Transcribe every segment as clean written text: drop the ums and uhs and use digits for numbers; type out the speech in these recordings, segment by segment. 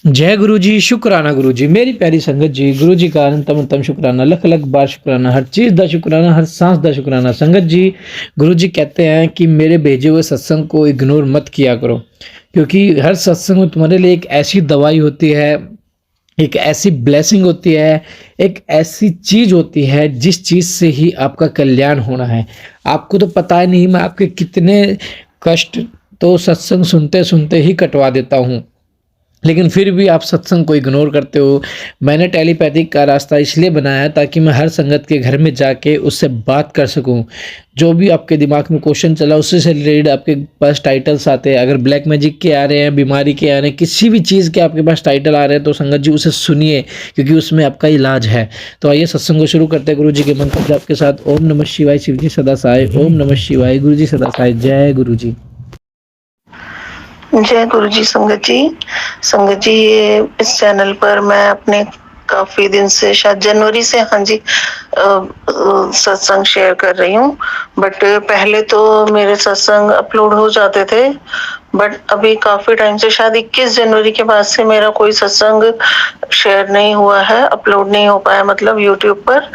जय गुरु जी, शुक्राना गुरु जी, मेरी प्यारी संगत जी, गुरु जी का अनंतम अनंतम शुक्राना, लख लख बार शुक्राना, हर चीज़ दा शुक्राना, हर सांस दा शुक्राना। संगत जी, गुरु जी कहते हैं कि मेरे भेजे हुए सत्संग को इग्नोर मत किया करो, क्योंकि हर सत्संग में तुम्हारे लिए एक ऐसी दवाई होती है, एक ऐसी ब्लेसिंग होती है, एक ऐसी चीज़ होती है जिस चीज़ से ही आपका कल्याण होना है। आपको तो पता ही नहीं मैं आपके कितने कष्ट तो सत्संग सुनते सुनते ही कटवा देता हूँ, लेकिन फिर भी आप सत्संग को इग्नोर करते हो। मैंने टेलीपैथिक का रास्ता इसलिए बनाया है ताकि मैं हर संगत के घर में जाके उससे बात कर सकूं। जो भी आपके दिमाग में क्वेश्चन चला उससे से रिलेटेड आपके पास टाइटल्स आते हैं। अगर ब्लैक मैजिक के आ रहे हैं, बीमारी के आ रहे हैं, किसी भी चीज़ के आपके पास टाइटल आ रहे हैं तो संगत जी उसे सुनिए, क्योंकि उसमें आपका इलाज है। तो आइए सत्संग को शुरू करते हैं गुरु जी के मंत्र जाप के साथ। ओम नमः शिवाय, शिव जी सदा सहाय। ओम नमः शिवाय, गुरु जी सदा सहाय। जय गुरु जी। जय गुरु जी। संगत जी ये इस चैनल पर मैं अपने काफी दिन से, शायद जनवरी से, हाँ जी, सत्संग शेयर कर रही हूँ। बट पहले तो मेरे सत्संग अपलोड हो जाते थे, बट अभी काफी टाइम से, शायद 21 जनवरी के बाद से मेरा कोई सत्संग शेयर नहीं हुआ है, अपलोड नहीं हो पाया, मतलब यूट्यूब पर।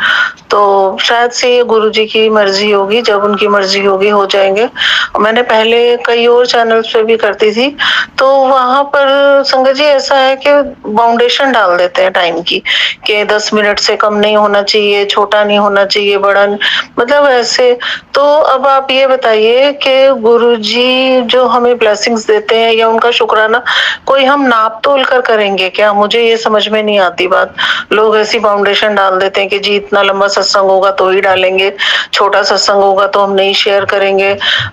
तो शायद से ये गुरु जी की मर्जी होगी, जब उनकी मर्जी होगी हो जाएंगे। मैंने पहले कई और चैनल्स पे भी करती थी, तो वहां पर संगत जी ऐसा है कि बाउंडेशन डाल देते हैं टाइम की, कि 10 मिनट से कम नहीं होना चाहिए, छोटा नहीं होना चाहिए, बड़ा मतलब ऐसे। तो अब आप ये बताइए कि गुरुजी जो हमें ब्लेसिंग्स देते हैं या उनका शुक्राना कोई हम नाप तोल कर करेंगे क्या? मुझे ये समझ में नहीं आती बात। लोग ऐसी बाउंडेशन डाल देते हैं कि जी इतना लंबा सत्संग होगा तो ही डालेंगे, छोटा सत्संग होगा तो हम नहीं शेयर करेंगे।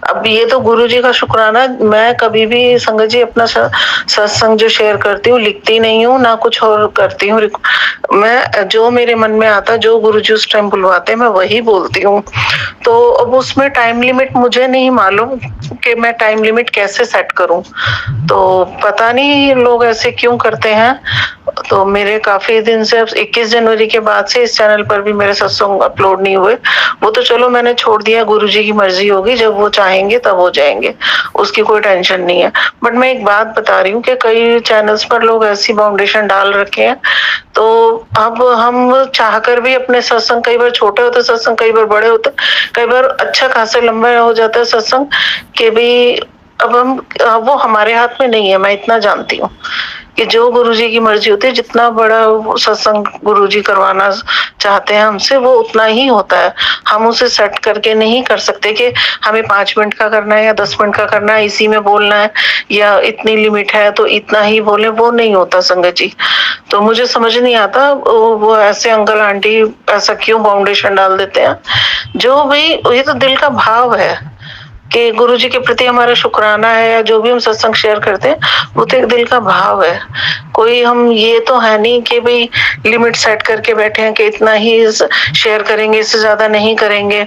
अब ये तो गुरुजी का शुक्राना, मैं कभी भी संगत जी अपना सत्संग जो शेयर करती हूँ लिखती नहीं हूँ, ना कुछ और करती हूँ। मैं जो मेरे मन में आता, जो गुरुजी उस टाइम बुलवाते मैं वही बोलती हूँ। तो अब उसमें टाइम लिमिट मुझे नहीं मालूम कि मैं टाइम लिमिट कैसे सेट करूं। तो पता नहीं लोग ऐसे क्यों करते हैं। तो मेरे काफी दिन से, अब 21 जनवरी के बाद से इस चैनल पर भी मेरे सत्संग अपलोड नहीं हुए। वो तो चलो मैंने छोड़ दिया, गुरुजी की मर्जी होगी, जब वो चाहेंगे तब हो जाएंगे, उसकी कोई टेंशन नहीं है। बट मैं एक बात बता रही हूँ कि कई चैनल्स पर लोग ऐसी बाउंडेशन डाल रखे हैं, तो अब हम चाहकर भी अपने सत्संग, कई बार छोटे होते सत्संग, कई बार बड़े होते, कई बार अच्छा खासा लंबा हो जाता है सत्संग, कि भी अब हम, वो हमारे हाथ में नहीं है। मैं इतना जानती हूँ कि जो गुरुजी की मर्जी होती है, जितना बड़ा सत्संग गुरुजी करवाना चाहते हैं हमसे, वो उतना ही होता है। हम उसे सेट करके नहीं कर सकते कि हमें 5 मिनट का करना है या 10 मिनट का करना है, इसी में बोलना है, या इतनी लिमिट है तो इतना ही बोले, वो नहीं होता संगत जी। तो मुझे समझ नहीं आता वो ऐसे अंकल आंटी ऐसा क्यों बाउंडेशन डाल देते हैं। जो भी, ये तो दिल का भाव है कि गुरु जी के प्रति हमारा शुक्राना है, या जो भी हम सत्संग शेयर करते हैं वो तो एक दिल का भाव है। कोई हम ये तो है नहीं कि भाई लिमिट सेट करके बैठे हैं कि इतना ही शेयर करेंगे, इससे ज्यादा नहीं करेंगे।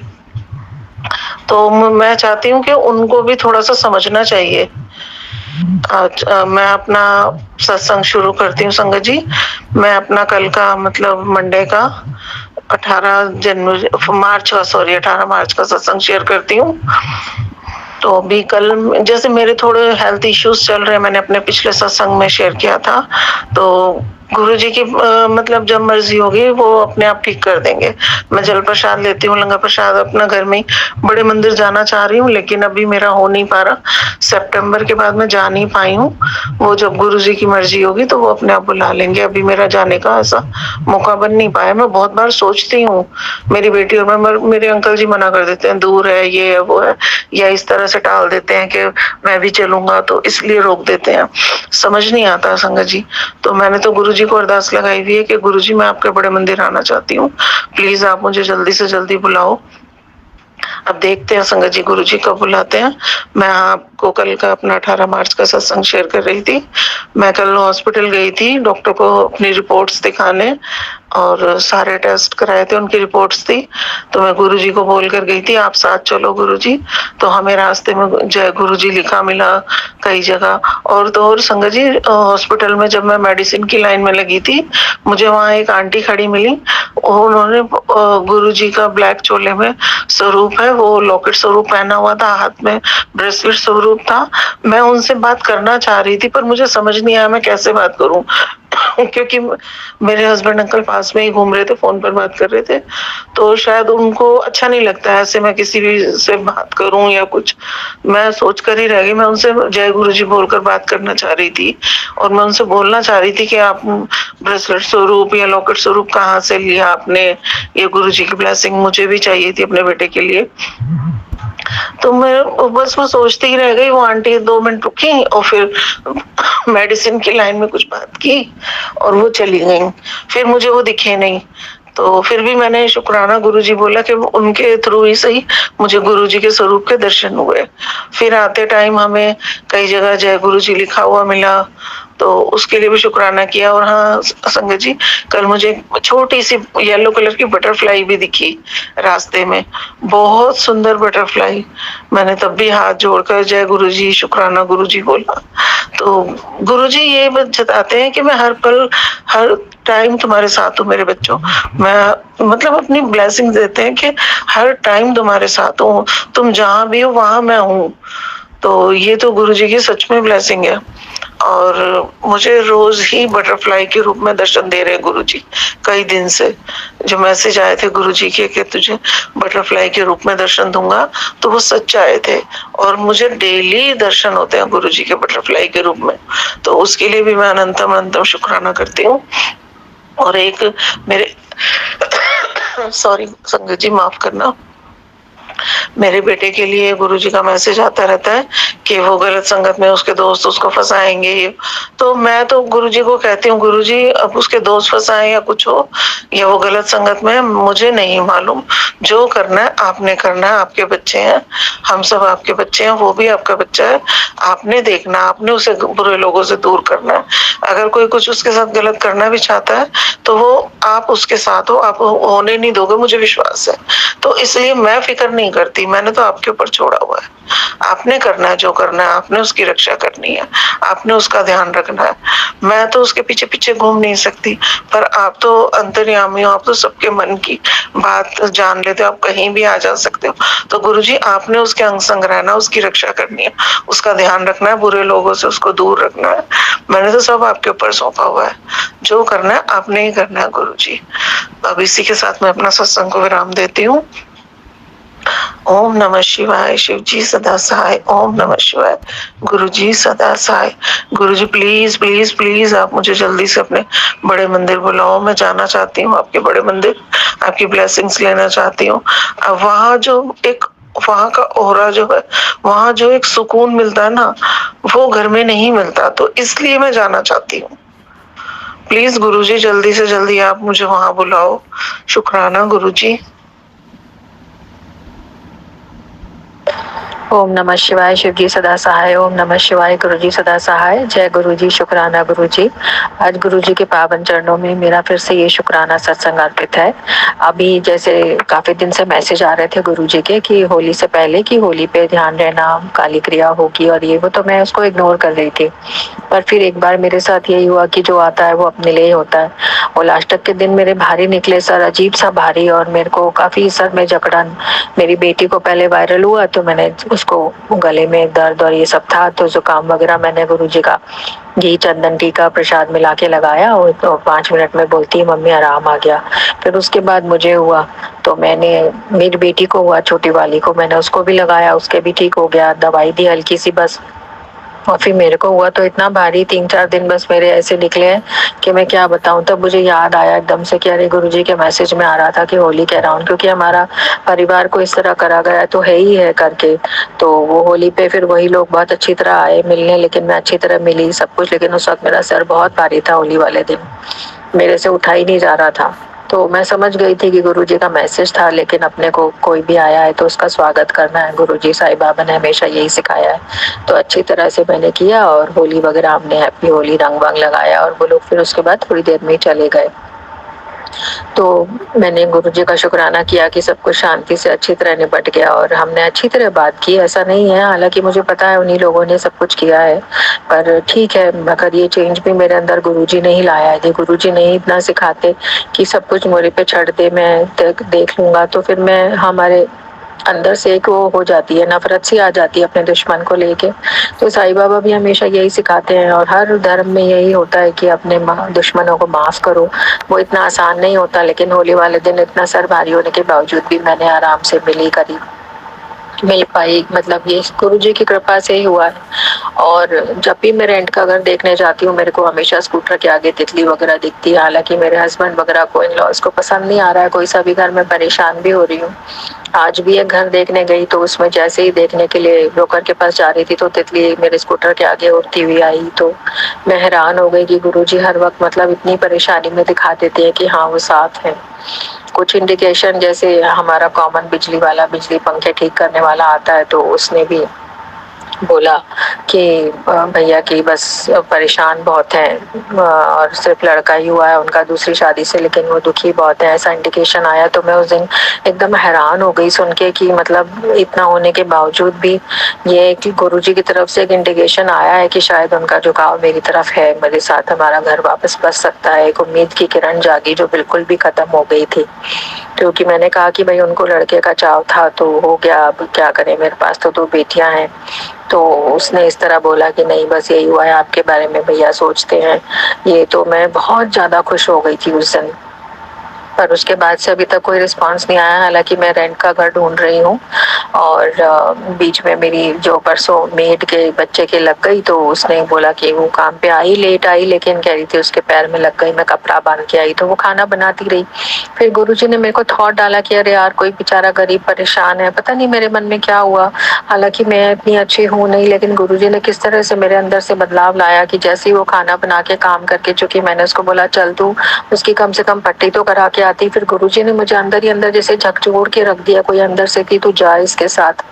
तो मैं चाहती हूँ कि उनको भी थोड़ा सा समझना चाहिए। आज मैं अपना सत्संग शुरू करती हूँ संगत जी। मैं अपना कल का, मतलब मंडे का, 18 मार्च का सत्संग शेयर करती हूँ। तो अभी कल जैसे मेरे थोड़े हेल्थ इश्यूज चल रहे हैं, मैंने अपने पिछले सत्संग में शेयर किया था, तो गुरु जी की मतलब जब मर्जी होगी वो अपने आप ठीक कर देंगे। मैं जल प्रसाद लेती हूँ, लंगर प्रसाद अपना घर में, बड़े मंदिर जाना चाह रही हूँ लेकिन अभी मेरा हो नहीं पा रहा। सितंबर के बाद मैं जा नहीं पाई हूँ। वो जब गुरु जी की मर्जी होगी तो वो अपने आप बुला लेंगे। अभी मेरा जाने का ऐसा मौका बन नहीं पाया। मैं बहुत बार सोचती हूँ, मेरी बेटी और मैं, मेरे अंकल जी मना कर देते हैं, दूर है, ये है, वो है, या इस तरह से टाल देते हैं कि मैं भी चलूंगा, तो इसलिए रोक देते हैं। समझ नहीं आता संगत जी। तो मैंने तो गुरु जी को अरदास लगाई हुई है कि गुरु जी मैं आपके बड़े मंदिर आना चाहती हूँ, प्लीज आप मुझे जल्दी से जल्दी बुलाओ। अब देखते हैं संगत जी गुरु जी कब बुलाते हैं। मैं आपको कल का अपना 18 मार्च का सत्संग शेयर कर रही थी। मैं कल हॉस्पिटल गई थी डॉक्टर को अपनी रिपोर्ट्स दिखाने, और सारे टेस्ट कराए थे, उनकी रिपोर्ट्स थी। तो मैं गुरुजी को बोल कर गई थी, आप साथ चलो गुरुजी। तो हमें रास्ते में जय गुरुजी लिखा मिला कई जगह। और तो और संगत जी, हॉस्पिटल में जब मैं मेडिसिन की लाइन में लगी थी, मुझे वहाँ एक आंटी खड़ी मिली। उन्होंने गुरुजी का ब्लैक चोले में स्वरूप है, वो लॉकेट स्वरूप पहना हुआ था, हाथ में ब्रेसलेट स्वरूप था। मैं उनसे बात करना चाह रही थी, पर मुझे समझ नहीं आया मैं कैसे बात करूं क्योंकि मेरे हस्बैंड अंकल पास में ही घूम रहे थे, फोन पर बात कर रहे थे। तो शायद उनको अच्छा नहीं लगता है ऐसे मैं किसी भी से बात करूं या कुछ। मैं सोच कर ही रह गई। मैं उनसे जय गुरुजी बोलकर बात करना चाह रही थी, और मैं उनसे बोलना चाह रही थी कि आप ब्रेसलेट स्वरूप या लॉकेट स्वरूप कहाँ से लिया आपने, ये गुरुजी की ब्लेसिंग मुझे भी चाहिए थी अपने बेटे के लिए। तो मैं सोचती ही रह गई। वो आंटी 2 मिनट रुकी और फिर मेडिसिन की लाइन में कुछ बात की और वो चली गई। फिर मुझे वो दिखे नहीं। तो फिर भी मैंने शुक्राना गुरुजी बोला कि उनके थ्रू ही सही मुझे गुरुजी के स्वरूप के दर्शन हुए। फिर आते टाइम हमें कई जगह जय गुरुजी लिखा हुआ मिला, तो उसके लिए भी शुक्राना किया। और हाँ संगत जी, कल मुझे छोटी सी येलो कलर की बटरफ्लाई भी दिखी रास्ते में, बहुत सुंदर बटरफ्लाई। मैंने तब भी हाथ जोड़कर जय गुरुजी शुक्राना गुरुजी बोला। तो गुरुजी ये जताते हैं कि मैं हर पल हर टाइम तुम्हारे साथ हूँ मेरे बच्चों। मैं मतलब अपनी ब्लेसिंग देते हैं कि हर टाइम तुम्हारे साथ हूँ, तुम जहाँ भी हो वहां मैं हूँ। तो ये तो गुरुजी की सच में ब्लेसिंग है। और मुझे रोज ही बटरफ्लाई के रूप में दर्शन दे रहे हैं गुरुजी। कई दिन से जो मैसेज आए थे गुरुजी के कि तुझे बटरफ्लाई के रूप में दर्शन दूंगा, तो वो सच आए थे। और मुझे डेली दर्शन होते हैं गुरुजी के बटरफ्लाई के रूप में। तो उसके लिए भी मैं अनंतम अनंतम शुक्राना करती हूँ। और एक मेरे सॉरी संगत जी, माफ करना, मेरे बेटे के लिए गुरुजी का मैसेज आता रहता है कि वो गलत संगत में उसके दोस्त उसको फंसाएंगे। तो मैं तो गुरुजी को कहती हूँ, गुरुजी अब उसके दोस्त फंसाए या कुछ हो या वो गलत संगत में, मुझे नहीं मालूम। जो करना है आपने करना है, आपके बच्चे हैं, हम सब आपके बच्चे हैं, वो भी आपका बच्चा है। आपने देखना, आपने उसे बुरे लोगों से दूर करना है। अगर कोई कुछ उसके साथ गलत करना भी चाहता है तो वो आप उसके साथ हो, आप होने नहीं दोगे, मुझे विश्वास है। तो इसलिए मैं फिक्र नहीं करती, मैंने तो आपके ऊपर छोड़ा हुआ है। आपने करना है जो करना है, आपने उसकी रक्षा करनी है, आपने उसका ध्यान रखना है। मैं तो उसके पीछे पीछे घूम नहीं सकती, पर आप तो अंतर्यामी हो, आप तो सबके मन की बात जान लेते हो, आप कहीं भी आ जा सकते हो। तो गुरुजी आपने उसके अंग संग रहना, उसकी रक्षा करनी है, उसका ध्यान रखना है, बुरे लोगों से उसको दूर रखना है। मैंने तो सब आपके ऊपर सौंपा हुआ है, जो करना है आपने ही करना है गुरुजी। अब इसी के साथ मैं अपना सत्संग को विराम देती हूँ। ओम नमः शिवाय। शिव जी सदा सहाय। ओम नमः शिवाय। गुरु जी सदा सहाय। गुरु जी प्लीज प्लीज प्लीज आप मुझे जल्दी से अपने बड़े मंदिर बुलाओ। मैं जाना चाहती हूँ आपके बड़े मंदिर, आपकी ब्लेसिंग्स लेना चाहती हूँ। अब वहाँ जो एक वहाँ का ओरा जो है, वहाँ जो एक सुकून मिलता है ना, वो घर में नहीं मिलता। तो इसलिए मैं जाना चाहती हूँ। प्लीज गुरुजी जल्दी से जल्दी आप मुझे वहाँ बुलाओ। शुक्राना गुरुजी। ओम नमः शिवाय। शिव जी सदा सहाय। ओम नमः शिवाय। गुरु जी सदा सहाय। जय गुरु जी। शुक्राना गुरु जी। आज गुरु जी के पावन चरणों में मेरा फिर से ये शुक्राना सत्संग अर्पित है। अभी जैसे काफी दिन से मैसेज आ रहे थे गुरु जी के कि होली से पहले की होली पे ध्यान रहना, काली क्रिया होगी और ये वो, तो मैं उसको इग्नोर कर रही थी। पर फिर एक बार मेरे साथ यही हुआ कि जो आता है वो अपने लिए ही होता है। और लास्ट तक के दिन मेरे भारी निकले सर, अजीब सा भारी, और मेरे को काफी सर में जकड़न। मेरी बेटी को पहले वायरल हुआ तो मैंने उसको गले में दर्द और ये सब था, तो जुकाम वगैरह मैंने गुरुजी का घी चंदन टीका प्रसाद मिला के लगाया और तो 5 मिनट में बोलती है मम्मी आराम आ गया। फिर उसके बाद मुझे हुआ तो मैंने, मेरी बेटी को हुआ छोटी वाली को, मैंने उसको भी लगाया, उसके भी ठीक हो गया, दवाई दी हल्की सी बस। और फिर मेरे को हुआ तो इतना भारी 3-4 दिन बस मेरे ऐसे निकले हैं कि मैं क्या बताऊं। तब मुझे याद आया एकदम से कि अरे गुरुजी के मैसेज में आ रहा था कि होली कह रहा हूँ, क्योंकि हमारा परिवार को इस तरह करा गया तो है ही है करके। तो वो होली पे फिर वही लोग बहुत अच्छी तरह आए मिलने, लेकिन मैं अच्छी तरह मिली सब कुछ, लेकिन उस वक्त मेरा सर बहुत भारी था होली वाले दिन, मेरे से उठा ही नहीं जा रहा था। तो मैं समझ गई थी कि गुरुजी का मैसेज था, लेकिन अपने को कोई भी आया है तो उसका स्वागत करना है। गुरुजी साईं बाबा ने हमेशा यही सिखाया है। तो अच्छी तरह से मैंने किया और होली वगैरह हमने हैप्पी होली रंग वंग लगाया और वो लोग फिर उसके बाद थोड़ी देर में ही चले गए। तो मैंने गुरुजी का शुक्राना किया कि सब कुछ शांति से अच्छी तरह निपट गया और हमने अच्छी तरह बात की। ऐसा नहीं है, हालांकि मुझे पता है उन्हीं लोगों ने सब कुछ किया है, पर ठीक है, मगर ये चेंज भी मेरे अंदर गुरुजी ने ही लाया है। यदि गुरुजी नहीं इतना सिखाते कि सब कुछ मेरे पे छੱਡ दे, मैं देख लूंगा, तो फिर मैं हमारे अंदर से एक वो हो जाती है, नफरत सी आ जाती है अपने दुश्मन को लेके। तो साईं बाबा भी हमेशा यही सिखाते हैं और हर धर्म में यही होता है कि अपने दुश्मनों को माफ करो। वो इतना आसान नहीं होता, लेकिन होली वाले दिन इतना सर भारी होने के बावजूद भी मैंने आराम से मिल पाई। मतलब ये गुरु जी की कृपा से ही हुआ है। और जब भी मैं रेंट का घर देखने जाती हूँ, मेरे को हमेशा स्कूटर के आगे तितली वगैरह दिखती है। हालांकि मेरे हस्बैंड वगैरह को, इन लॉज को पसंद नहीं आ रहा है कोई सा भी घर, मैं परेशान भी हो रही हूँ। आज भी एक घर देखने गई तो उसमें जैसे ही देखने के लिए ब्रोकर के पास जा रही थी तो तितली मेरे स्कूटर के आगे उड़ती हुई आई। तो मैं हैरान हो गई कि गुरुजी हर वक्त मतलब इतनी परेशानी में दिखा देते हैं कि हाँ वो साथ है। कुछ इंडिकेशन, जैसे हमारा कॉमन बिजली वाला, बिजली पंखे ठीक करने वाला आता है, तो उसने भी बोला कि भैया की बस परेशान बहुत हैं और सिर्फ लड़का ही हुआ है उनका दूसरी शादी से, लेकिन वो दुखी बहुत है, ऐसा इंडिकेशन आया। तो मैं उस दिन एकदम हैरान हो गई सुन के कि मतलब इतना होने के बावजूद भी ये कि गुरुजी की तरफ से एक इंडिकेशन आया है कि शायद उनका झुकाव मेरी तरफ है, मेरे साथ हमारा घर वापस बस सकता है। एक उम्मीद की किरण जागी जो बिल्कुल भी खत्म हो गई थी, क्योंकि मैंने कहा कि भाई उनको लड़के का चाव था तो हो गया, अब क्या करें, मेरे पास तो 2 बेटियां हैं। तो उसने इस तरह बोला कि नहीं बस यही हुआ है, आपके बारे में भैया सोचते हैं ये। तो मैं बहुत ज्यादा खुश हो गई थी उस दिन, पर उसके बाद से अभी तक कोई रिस्पांस नहीं आया। हालांकि मैं रेंट का घर ढूंढ रही हूँ और बीच में मेरी जो परसों मेड के बच्चे के लग गई, तो उसने बोला कि वो काम पे आई, लेट आई, लेकिन कह रही थी उसके पैर में लग गई, मैं कपड़ा बांध के आई, तो वो खाना बनाती रही। फिर गुरुजी ने मेरे को थॉट डाला कि अरे यार कोई बेचारा गरीब परेशान है, पता नहीं मेरे मन में क्या हुआ। हालांकि मैं इतनी अच्छी हूँ नहीं, लेकिन गुरुजी ने किस तरह से मेरे अंदर से बदलाव लाया कि जैसे ही वो खाना बना के काम करके चुकी, मैंने उसको बोला चल तू उसकी कम से कम पट्टी तो करा के आती। फिर गुरुजी ने मुझे अंदर ही अंदर जैसे झकझोर के रख दिया कोई अंदर से कि तू जा इसके साथ।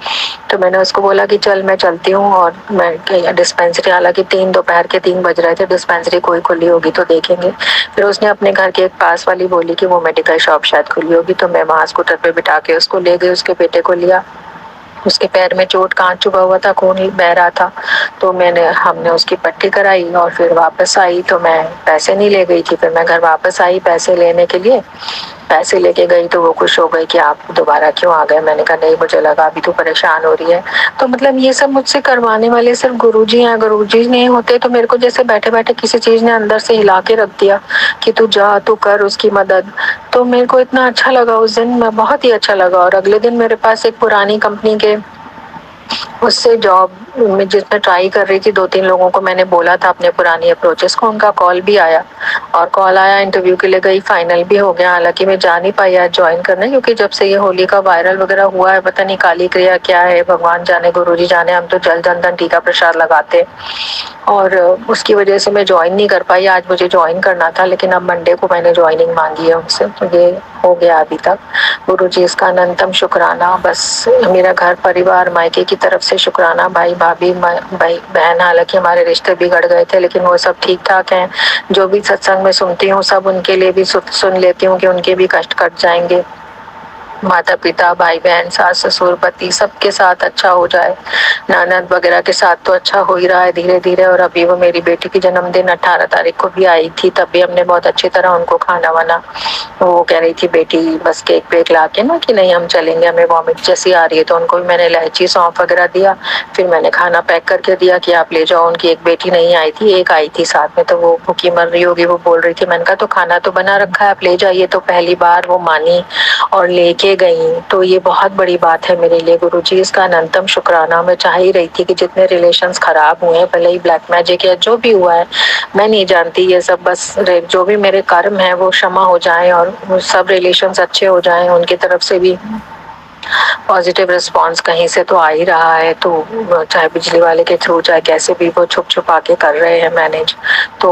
तो मैंने उसको बोला कि चल मैं चलती हूँ, और मैं डिस्पेंसरी, हालांकि 3 बज रहे थे, डिस्पेंसरी कोई खुली होगी तो देखेंगे। फिर उसने अपने घर के एक पास वाली बोली कि वो मेडिकल शॉप शायद खुली होगी, तो मैं वहां स्कूटर पे बिठा के उसको ले गई, उसके बेटे को लिया। उसके पैर में चोट, कांच चुभा हुआ था, खून बह रहा था, तो हमने उसकी पट्टी कराई और फिर वापस आई। तो मैं पैसे नहीं ले गई थी, फिर मैं घर वापस आई पैसे लेने के लिए, पैसे लेके गई तो वो खुश हो गई कि आप दोबारा क्यों आ गए। मैंने कहा नहीं, मुझे लगा अभी तो परेशान हो रही है। तो मतलब ये सब मुझसे करवाने वाले सिर्फ गुरुजी हैं। गुरुजी नहीं होते तो मेरे को जैसे बैठे बैठे किसी चीज ने अंदर से हिला के रख दिया कि तू जा, तू कर उसकी मदद। तो मेरे को इतना अच्छा लगा उस दिन, मैं बहुत ही अच्छा लगा। और अगले दिन मेरे पास एक पुरानी कंपनी के उससे जॉब में जिसमें ट्राई कर रही थी, 2-3 लोगों को मैंने बोला था अपने पुरानी अप्रोचेस को, उनका कॉल भी आया और कॉल आया, इंटरव्यू के लिए गई, फाइनल भी हो गया। हालांकि मैं जा नहीं पाई आज ज्वाइन करने, क्योंकि जब से ये होली का वायरल वगैरह हुआ है, पता नहीं काली क्रिया क्या है, भगवान जाने, गुरुजी जाने, हम तो जल जन टीका प्रसाद लगाते, और उसकी वजह से मैं ज्वाइन नहीं कर पाई। आज मुझे ज्वाइन करना था, लेकिन अब मंडे को मैंने ज्वाइनिंग मांगी है उनसे, तो ये हो गया अभी तक। गुरुजी इसका अनंतम शुक्राना। बस मेरा घर परिवार, मायके की तरफ से शुक्राना, भाई भाभी भाई बहन, हालांकि हमारे रिश्ते बिगड़ गए थे लेकिन वो सब ठीक ठाक हैं। जो भी सत्संग में सुनती हूँ सब उनके लिए भी सुन लेती हूँ कि उनके भी कष्ट कट जाएंगे। माता पिता, भाई बहन, सास ससुर, पति, सबके साथ अच्छा हो जाए। ननद वगैरह के साथ तो अच्छा हो ही रहा है धीरे धीरे। और अभी वो मेरी बेटी की जन्मदिन 18 तारीख को भी आई थी, तब भी हमने बहुत अच्छी तरह उनको खाना वाना, वो कह रही थी बेटी बस केक वेक ला के ना कि नहीं हम चलेंगे, हमें वॉमिट जैसी आ रही है, तो उनको भी मैंने इलायची सौंफ वगैरह दिया। फिर मैंने खाना पैक करके दिया कि आप ले जाओ। उनकी एक बेटी नहीं आई थी, एक आई थी साथ में, तो वो भूखी मर रही होगी, वो बोल रही थी। मैंने कहा तो खाना तो बना रखा है, आप ले जाइए। तो पहली बार वो मानी और लेके गई, तो ये बहुत बड़ी बात है मेरे लिए। गुरुजी इसका अनंतम शुक्राना। मैं चाह ही रही थी कि जितने रिलेशंस खराब हुए हैं, भले ही ब्लैक मैजिक या जो भी हुआ है, मैं नहीं जानती, ये सब बस जो भी मेरे कर्म है वो क्षमा हो जाए और सब रिलेशंस अच्छे हो जाएं उनकी तरफ से भी पॉजिटिव रिस्पांस कहीं से तो आ ही रहा है, तो चाहे बिजली वाले के थ्रू चाहे कैसे भी वो छुप छुपा के कर रहे हैं मैनेज। तो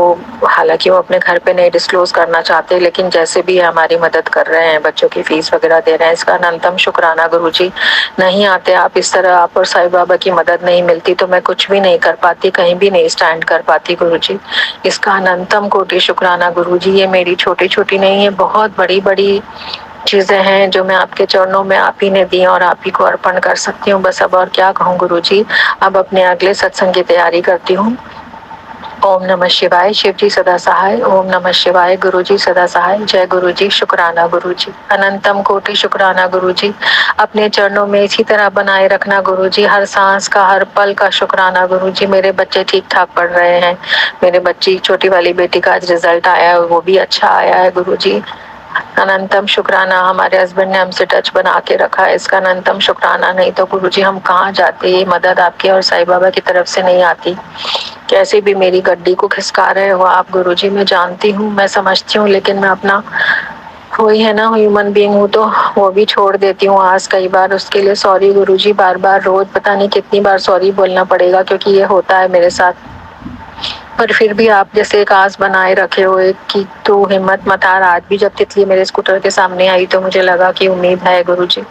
हालांकि वो अपने घर पे नहीं डिस्क्लोज करना चाहते, लेकिन जैसे भी हमारी मदद कर रहे हैं, बच्चों की फीस वगैरह दे रहे हैं, इसका अनंतम शुक्राना गुरुजी। नहीं आते आप इस तरह, आप और साईं बाबा की मदद नहीं मिलती तो मैं कुछ भी नहीं कर पाती, कहीं भी नहीं स्टैंड कर पाती गुरुजी। इसका अनंतम कोटि शुक्राना गुरुजी। ये मेरी छोटी छोटी नहीं है, बहुत बड़ी बड़ी चीजें हैं जो मैं आपके चरणों में आप ही ने दी और आप ही को अर्पण कर सकती हूँ। बस अब और क्या कहूँ गुरुजी। अब अपने अगले सत्संग की तैयारी करती हूँ। ओम नमः शिवाय। शिव जी सदा सहाय। ओम नमः शिवाय। गुरु जी सदा सहाय। जय गुरु जी। शुक्राना गुरु जी। अनंतम कोटि शुक्राना गुरु जी। अपने चरणों में इसी तरह बनाए रखना गुरु जी। हर सांस का, हर पल का शुक्राना गुरु जी। मेरे बच्चे ठीक ठाक पढ़ रहे हैं। मेरे बच्ची छोटी वाली बेटी का आज रिजल्ट आया है, वो भी अच्छा आया है गुरु जी। अनंतम शुक्राना। हमारे हस्बैंड ने हमसे टच बना के रखा है, इसका अनंतम शुक्राना। नहीं तो गुरुजी हम कहाँ जाते। ये मदद आपके और साईं बाबा की तरफ से नहीं आती। कैसे भी मेरी गड्डी को खिसका रहे हो आप गुरुजी, मैं जानती हूँ, मैं समझती हूँ, लेकिन मैं अपना वही है ना, ह्यूमन बीइंग हूँ तो वो भी छोड़ देती हूँ आज कई बार। उसके लिए सॉरी गुरुजी। बार बार रोज पता नहीं कितनी बार सॉरी बोलना पड़ेगा, क्योंकि ये होता है मेरे साथ। पर फिर भी आप जैसे एक आस बनाए रखे हो एक की, तो हिम्मत मत हार। आज भी जब तितली मेरे स्कूटर के सामने आई तो मुझे लगा कि उम्मीद है गुरुजी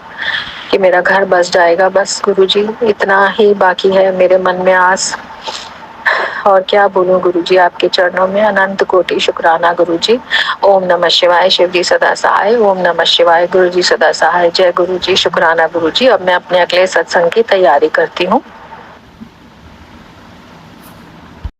कि मेरा घर बस जाएगा। बस गुरुजी इतना ही बाकी है मेरे मन में आस। और क्या बोलूं गुरुजी, आपके चरणों में अनंत कोटि शुक्राना गुरुजी। ओम नमः शिवाय। शिव जी सदा सहाय। ओम नमः शिवाय। गुरुजी सदा सहाय। जय गुरुजी। शुक्राना गुरुजी। अब मैं अपने अगले सत्संग की तैयारी करती हूँ।